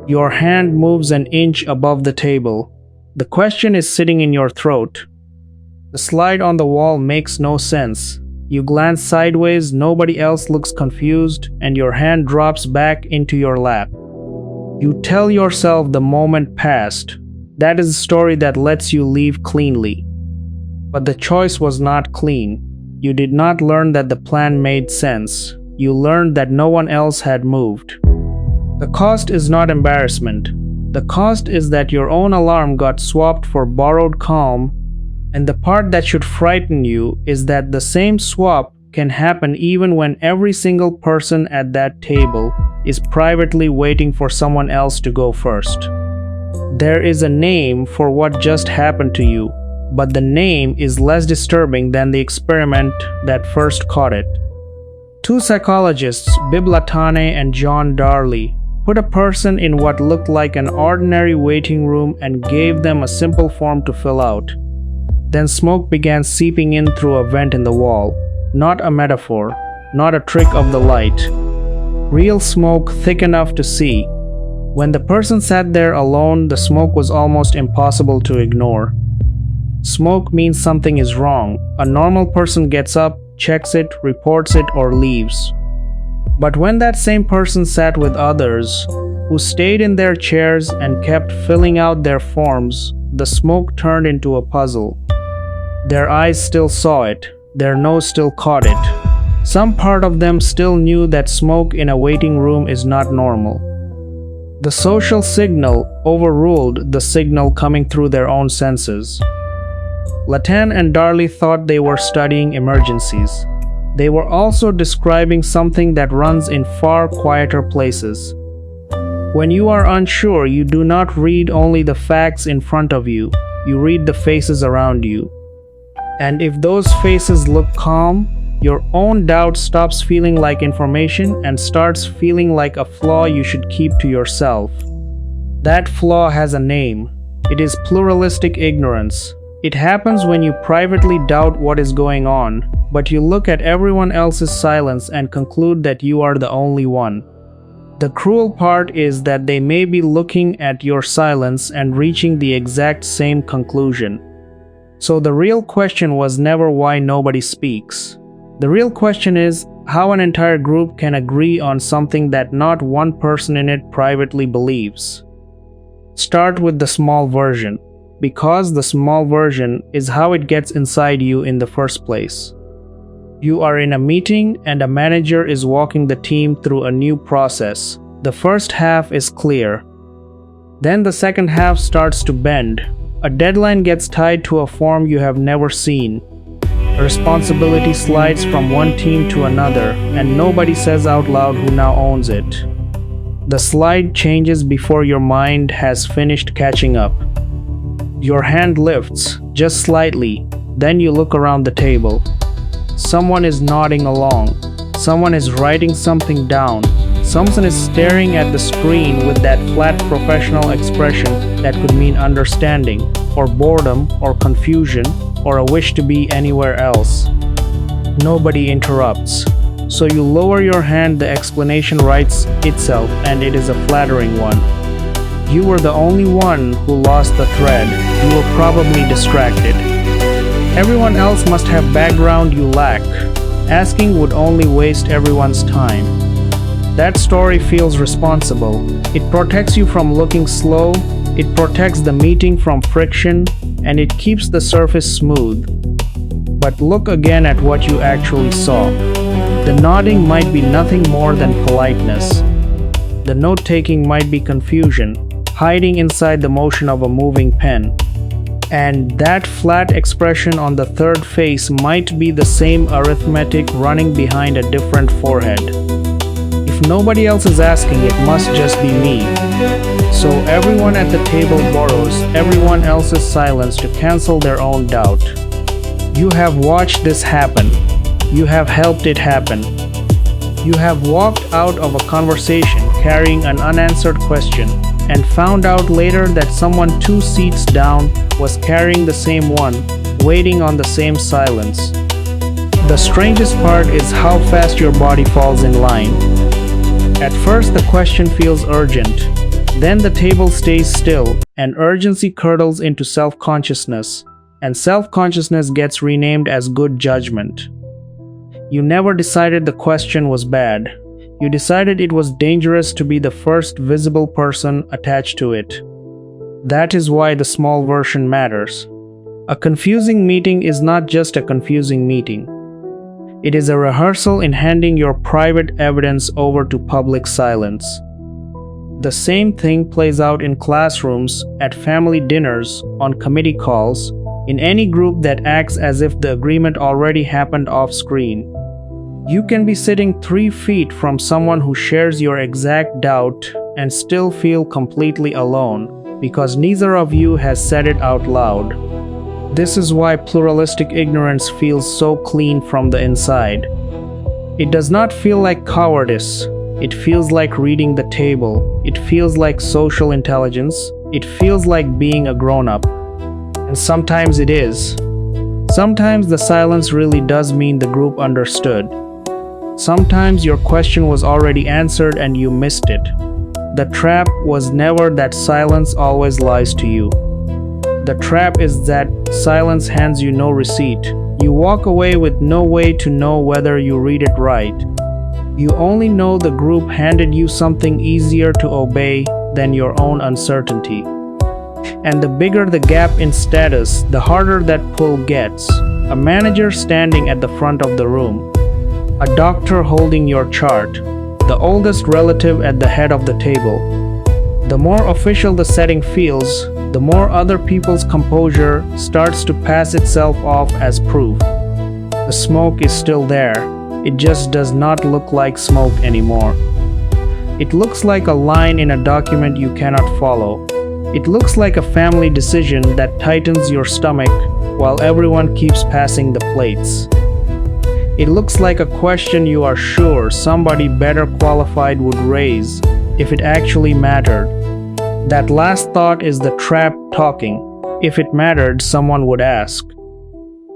Your hand moves an inch above the table. The question is sitting in your throat. The slide on the wall makes no sense. You glance sideways, nobody else looks confused, and your hand drops back into your lap. You tell yourself the moment passed. That is a story that lets you leave cleanly. But the choice was not clean. You did not learn that the plan made sense. You learned that no one else had moved. The cost is not embarrassment. The cost is that your own alarm got swapped for borrowed calm, and the part that should frighten you is that the same swap can happen even when every single person at that table is privately waiting for someone else to go first. There is a name for what just happened to you, but the name is less disturbing than the experiment that first caught it. Two psychologists, Bibb Latane and Darley, put a person in what looked like an ordinary waiting room and gave them a simple form to fill out. Then smoke began seeping in through a vent in the wall. Not a metaphor, not a trick of the light. Real smoke thick enough to see. When the person sat there alone, the smoke was almost impossible to ignore. Smoke means something is wrong. A normal person gets up, checks it, reports it, or leaves. But when that same person sat with others, who stayed in their chairs and kept filling out their forms, the smoke turned into a puzzle. Their eyes still saw it, their nose still caught it. Some part of them still knew that smoke in a waiting room is not normal. The social signal overruled the signal coming through their own senses. Latane and Darley thought they were studying emergencies. They were also describing something that runs in far quieter places. When you are unsure, you do not read only the facts in front of you, you read the faces around you. And if those faces look calm, your own doubt stops feeling like information and starts feeling like a flaw you should keep to yourself. That flaw has a name. It is pluralistic ignorance. It happens when you privately doubt what is going on, but you look at everyone else's silence and conclude that you are the only one. The cruel part is that they may be looking at your silence and reaching the exact same conclusion. So the real question was never why nobody speaks. The real question is how an entire group can agree on something that not one person in it privately believes. Start with the small version, because the small version is how it gets inside you in the first place. You are in a meeting and a manager is walking the team through a new process. The first half is clear. Then the second half starts to bend. A deadline gets tied to a form you have never seen. A responsibility slides from one team to another, and nobody says out loud who now owns it. The slide changes before your mind has finished catching up. Your hand lifts, just slightly, then you look around the table. Someone is nodding along. Someone is writing something down. Someone is staring at the screen with that flat professional expression that could mean understanding, or boredom, or confusion, or a wish to be anywhere else. Nobody interrupts. So you lower your hand, the explanation writes itself, and it is a flattering one. You were the only one who lost the thread. You were probably distracted. Everyone else must have background you lack. Asking would only waste everyone's time. That story feels responsible. It protects you from looking slow, it protects the meeting from friction, and it keeps the surface smooth. But look again at what you actually saw. The nodding might be nothing more than politeness. The note-taking might be confusion, hiding inside the motion of a moving pen. And that flat expression on the third face might be the same arithmetic running behind a different forehead. If nobody else is asking, it must just be me. So everyone at the table borrows everyone else's silence to cancel their own doubt. You have watched this happen. You have helped it happen. You have walked out of a conversation carrying an unanswered question and found out later that someone 2 seats down was carrying the same one, waiting on the same silence. The strangest part is how fast your body falls in line. At first the question feels urgent. Then the table stays still, and urgency curdles into self-consciousness, and self-consciousness gets renamed as good judgment. You never decided the question was bad. You decided it was dangerous to be the first visible person attached to it. That is why the small version matters. A confusing meeting is not just a confusing meeting. It is a rehearsal in handing your private evidence over to public silence. The same thing plays out in classrooms, at family dinners, on committee calls, in any group that acts as if the agreement already happened off-screen. You can be sitting 3 feet from someone who shares your exact doubt and still feel completely alone, because neither of you has said it out loud. This is why pluralistic ignorance feels so clean from the inside. It does not feel like cowardice. It feels like reading the table. It feels like social intelligence. It feels like being a grown-up. And sometimes it is. Sometimes the silence really does mean the group understood. Sometimes your question was already answered and you missed it. The trap was never that silence always lies to you. The trap is that silence hands you no receipt. You walk away with no way to know whether you read it right. You only know the group handed you something easier to obey than your own uncertainty. And the bigger the gap in status, the harder that pull gets. A manager standing at the front of the room. A doctor holding your chart. The oldest relative at the head of the table. The more official the setting feels, the more other people's composure starts to pass itself off as proof. The smoke is still there. It just does not look like smoke anymore. It looks like a line in a document you cannot follow. It looks like a family decision that tightens your stomach while everyone keeps passing the plates. It looks like a question you are sure somebody better qualified would raise if it actually mattered. That last thought is the trap talking. If it mattered, someone would ask.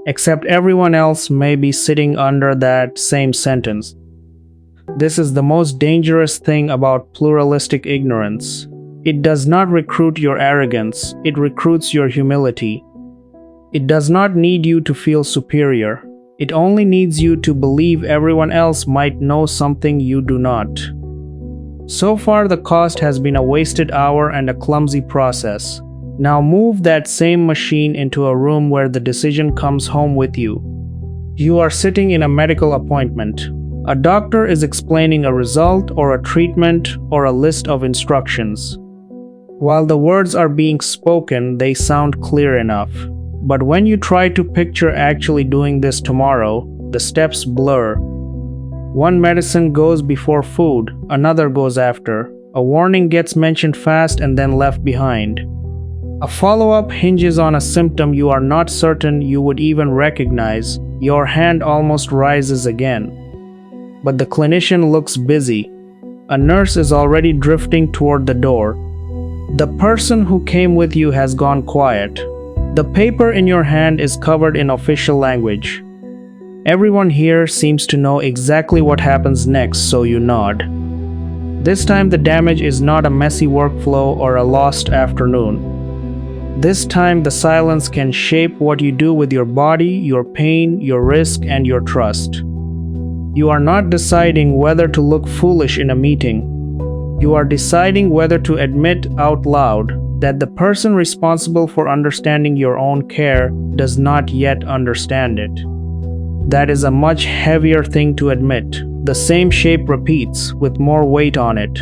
Except everyone else may be sitting under that same sentence. This is the most dangerous thing about pluralistic ignorance. It does not recruit your arrogance, it recruits your humility. It does not need you to feel superior. It only needs you to believe everyone else might know something you do not. So far, the cost has been a wasted hour and a clumsy process. Now move that same machine into a room where the decision comes home with you. You are sitting in a medical appointment. A doctor is explaining a result or a treatment or a list of instructions. While the words are being spoken, they sound clear enough. But when you try to picture actually doing this tomorrow, the steps blur. One medicine goes before food, another goes after. A warning gets mentioned fast and then left behind. A follow-up hinges on a symptom you are not certain you would even recognize. Your hand almost rises again. But the clinician looks busy. A nurse is already drifting toward the door. The person who came with you has gone quiet. The paper in your hand is covered in official language. Everyone here seems to know exactly what happens next, so you nod. This time the damage is not a messy workflow or a lost afternoon. This time the silence can shape what you do with your body, your pain, your risk, and your trust. You are not deciding whether to look foolish in a meeting. You are deciding whether to admit out loud that the person responsible for understanding your own care does not yet understand it. That is a much heavier thing to admit. The same shape repeats, with more weight on it.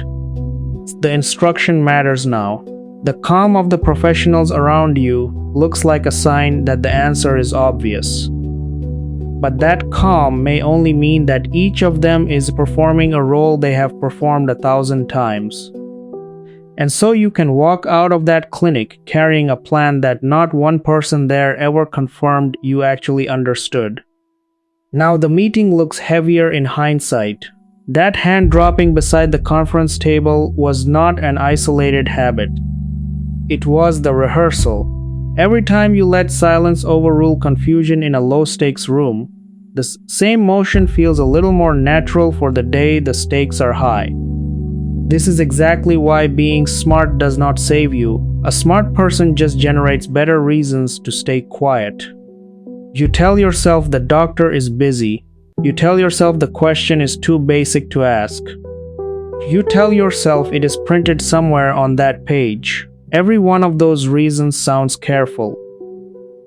The instruction matters now. The calm of the professionals around you looks like a sign that the answer is obvious. But that calm may only mean that each of them is performing a role they have performed 1,000 times. And so you can walk out of that clinic carrying a plan that not one person there ever confirmed you actually understood. Now the meeting looks heavier in hindsight. That hand dropping beside the conference table was not an isolated habit. It was the rehearsal. Every time you let silence overrule confusion in a low-stakes room, the same motion feels a little more natural for the day the stakes are high. This is exactly why being smart does not save you. A smart person just generates better reasons to stay quiet. You tell yourself the doctor is busy. You tell yourself the question is too basic to ask. You tell yourself it is printed somewhere on that page. Every one of those reasons sounds careful.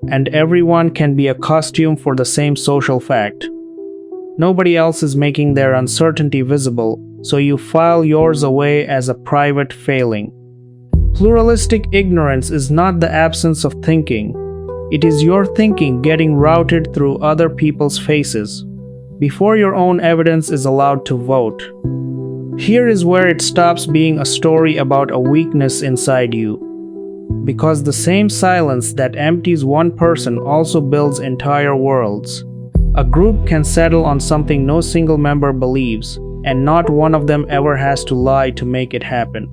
And everyone can be a costume for the same social fact. Nobody else is making their uncertainty visible, so you file yours away as a private failing. Pluralistic ignorance is not the absence of thinking. It is your thinking getting routed through other people's faces before your own evidence is allowed to vote. Here is where it stops being a story about a weakness inside you. Because the same silence that empties one person also builds entire worlds. A group can settle on something no single member believes, and not one of them ever has to lie to make it happen.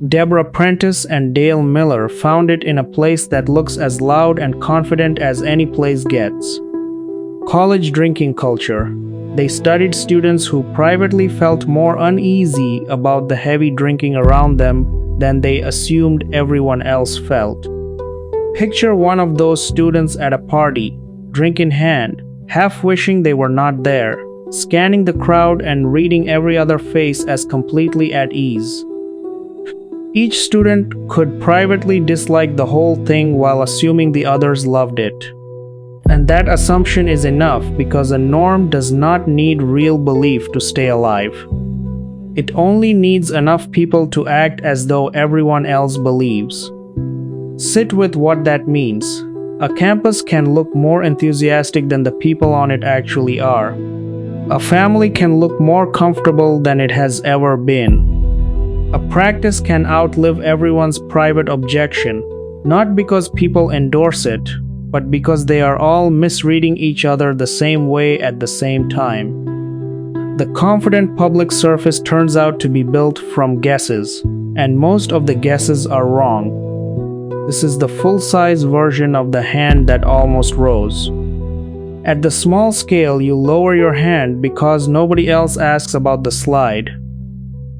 Deborah Prentice and Dale Miller found it in a place that looks as loud and confident as any place gets. College drinking culture. They studied students who privately felt more uneasy about the heavy drinking around them than they assumed everyone else felt. Picture one of those students at a party, drink in hand, half wishing they were not there, scanning the crowd and reading every other face as completely at ease. Each student could privately dislike the whole thing while assuming the others loved it. And that assumption is enough because a norm does not need real belief to stay alive. It only needs enough people to act as though everyone else believes. Sit with what that means. A campus can look more enthusiastic than the people on it actually are. A family can look more comfortable than it has ever been. A practice can outlive everyone's private objection, not because people endorse it, but because they are all misreading each other the same way at the same time. The confident public surface turns out to be built from guesses, and most of the guesses are wrong. This is the full-size version of the hand that almost rose. At the small scale, you lower your hand because nobody else asks about the slide.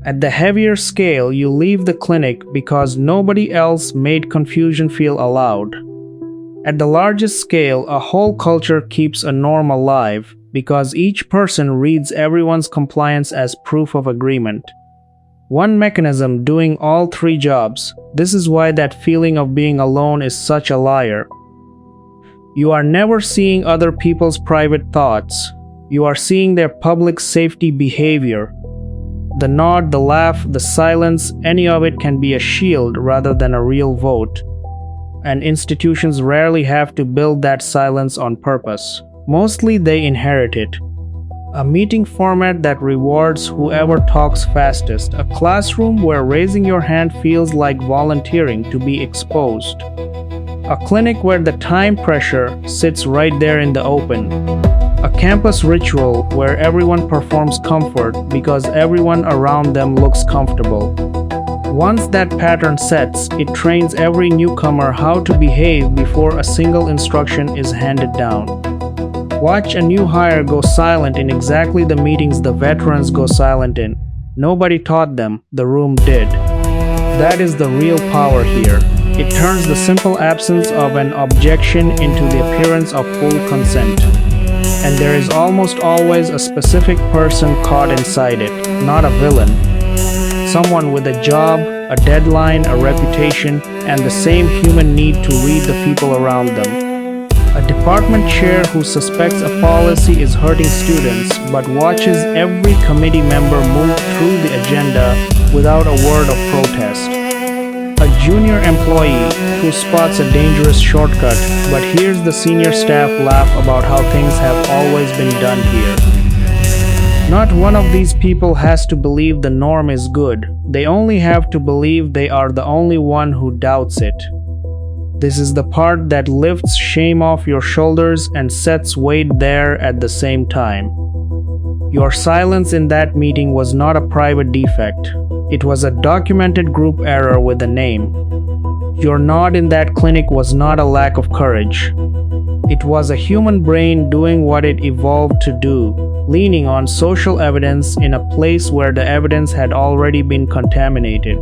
At the heavier scale, you leave the clinic because nobody else made confusion feel allowed. At the largest scale, a whole culture keeps a norm alive because each person reads everyone's compliance as proof of agreement. One mechanism doing all three jobs. This is why that feeling of being alone is such a liar. You are never seeing other people's private thoughts. You are seeing their public safety behavior. The nod, the laugh, the silence, any of it can be a shield rather than a real vote. And institutions rarely have to build that silence on purpose. Mostly they inherit it. A meeting format that rewards whoever talks fastest. A classroom where raising your hand feels like volunteering to be exposed. A clinic where the time pressure sits right there in the open. A campus ritual where everyone performs comfort because everyone around them looks comfortable. Once that pattern sets, it trains every newcomer how to behave before a single instruction is handed down. Watch a new hire go silent in exactly the meetings the veterans go silent in. Nobody taught them, the room did. That is the real power here. It turns the simple absence of an objection into the appearance of full consent. And there is almost always a specific person caught inside it, not a villain. Someone with a job, a deadline, a reputation, and the same human need to read the people around them. A department chair who suspects a policy is hurting students but watches every committee member move through the agenda without a word of protest. A junior employee who spots a dangerous shortcut but hears the senior staff laugh about how things have always been done here. Not one of these people has to believe the norm is good. They only have to believe they are the only one who doubts it. This is the part that lifts shame off your shoulders and sets weight there at the same time. Your silence in that meeting was not a private defect. It was a documented group error with a name. Your nod in that clinic was not a lack of courage. It was a human brain doing what it evolved to do. leaning on social evidence in a place where the evidence had already been contaminated.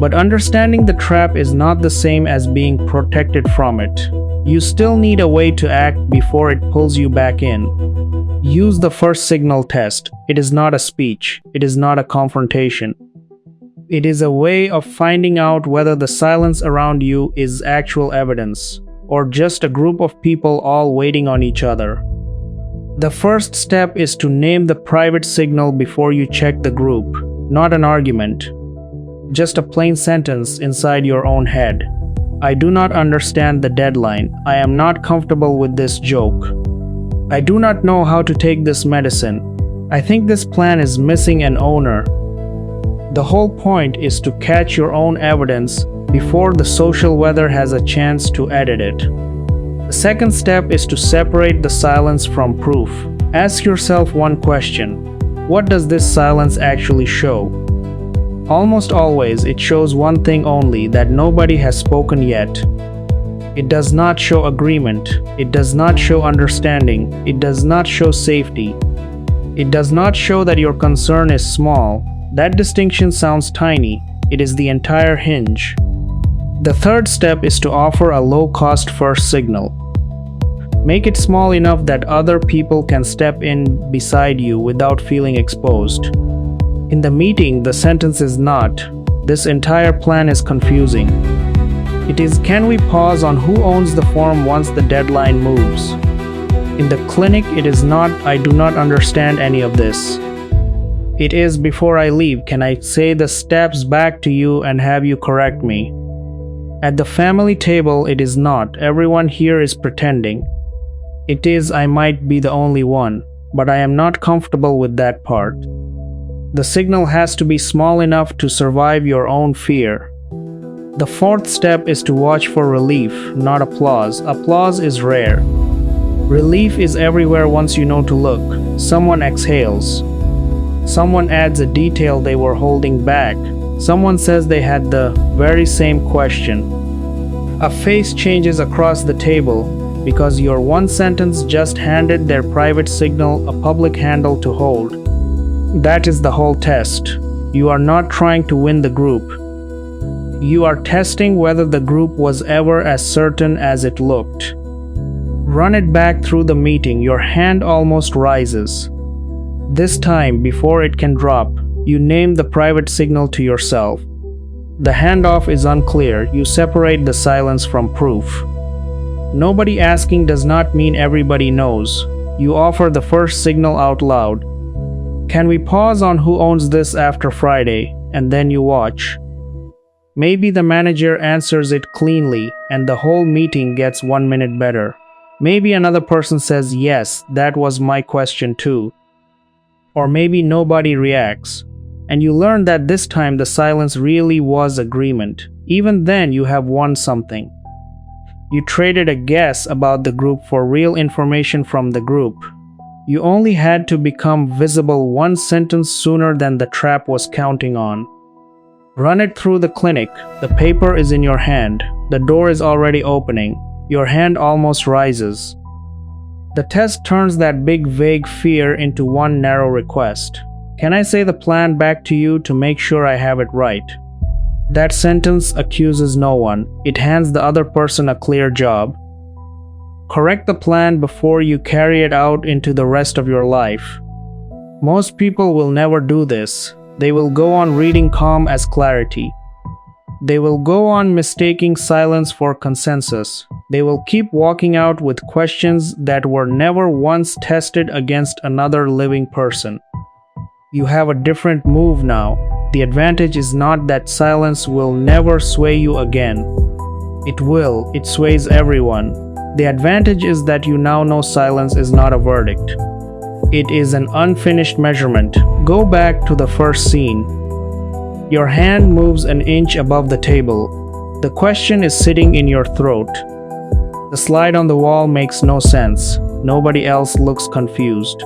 But understanding the trap is not the same as being protected from it. You still need a way to act before it pulls you back in. Use the first signal test. It is not a speech. It is not a confrontation. It is a way of finding out whether the silence around you is actual evidence, or just a group of people all waiting on each other. The first step is to name the private signal before you check the group, not an argument. Just a plain sentence inside your own head. I do not understand the deadline. I am not comfortable with this joke. I do not know how to take this medicine. I think this plan is missing an owner. The whole point is to catch your own evidence before the social weather has a chance to edit it. The second step is to separate the silence from proof. Ask yourself one question. What does this silence actually show? Almost always, it shows one thing only, that nobody has spoken yet. It does not show agreement. It does not show understanding. It does not show safety. It does not show that your concern is small. That distinction sounds tiny. It is the entire hinge. The third step is to offer a low-cost first signal. Make it small enough that other people can step in beside you without feeling exposed. In the meeting, the sentence is not, "This entire plan is confusing." It is, "Can we pause on who owns the form once the deadline moves?" In the clinic, it is not, "I do not understand any of this." It is, "Before I leave, can I say the steps back to you and have you correct me?" At the family table, it is not, "Everyone here is pretending." It is, "I might be the only one, but I am not comfortable with that part." The signal has to be small enough to survive your own fear. The fourth step is to watch for relief, not applause. Applause is rare. Relief is everywhere once you know to look. Someone exhales. Someone adds a detail they were holding back. Someone says they had the very same question. A face changes across the table because your one sentence just handed their private signal a public handle to hold. That is the whole test. You are not trying to win the group. You are testing whether the group was ever as certain as it looked. Run it back through the meeting. Your hand almost rises. This time, before it can drop, you name the private signal to yourself. The handoff is unclear. You separate the silence from proof. Nobody asking does not mean everybody knows. You offer the first signal out loud. "Can we pause on who owns this after Friday?" And then you watch. Maybe the manager answers it cleanly and the whole meeting gets 1 minute better. Maybe another person says, "Yes, that was my question too." Or maybe nobody reacts. And you learn that this time the silence really was agreement. Even then, you have won something. You traded a guess about the group for real information from the group. You only had to become visible one sentence sooner than the trap was counting on. Run it through the clinic. The paper is in your hand. The door is already opening. Your hand almost rises. The test turns that big vague fear into one narrow request. "Can I say the plan back to you to make sure I have it right?" That sentence accuses no one. It hands the other person a clear job. Correct the plan before you carry it out into the rest of your life. Most people will never do this. They will go on reading calm as clarity. They will go on mistaking silence for consensus. They will keep walking out with questions that were never once tested against another living person. You have a different move now. The advantage is not that silence will never sway you again. It will. It sways everyone. The advantage is that you now know silence is not a verdict. It is an unfinished measurement. Go back to the first scene. Your hand moves an inch above the table. The question is sitting in your throat. The slide on the wall makes no sense. Nobody else looks confused.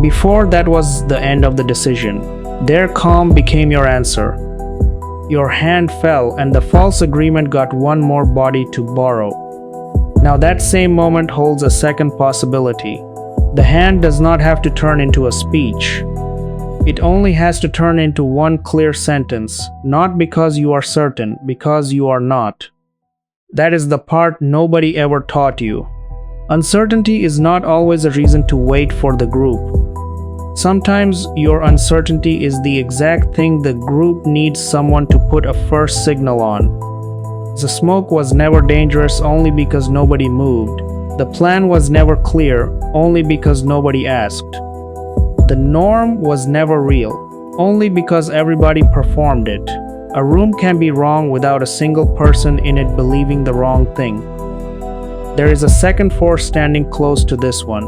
Before that was the end of the decision. Their calm became your answer. Your hand fell and the false agreement got one more body to borrow. Now that same moment holds a second possibility. The hand does not have to turn into a speech. It only has to turn into one clear sentence, not because you are certain, because you are not. That is the part nobody ever taught you. Uncertainty is not always a reason to wait for the group. Sometimes your uncertainty is the exact thing the group needs someone to put a first signal on. The smoke was never dangerous only because nobody moved. The plan was never clear only because nobody asked. The norm was never real, only because everybody performed it. A room can be wrong without a single person in it believing the wrong thing. There is a second force standing close to this one.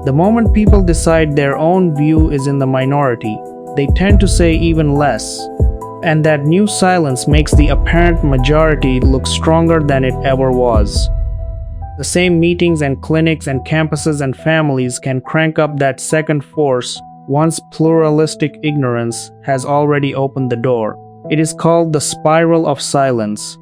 The moment people decide their own view is in the minority, they tend to say even less. And that new silence makes the apparent majority look stronger than it ever was. The same meetings and clinics and campuses and families can crank up that second force once pluralistic ignorance has already opened the door. It is called the spiral of silence.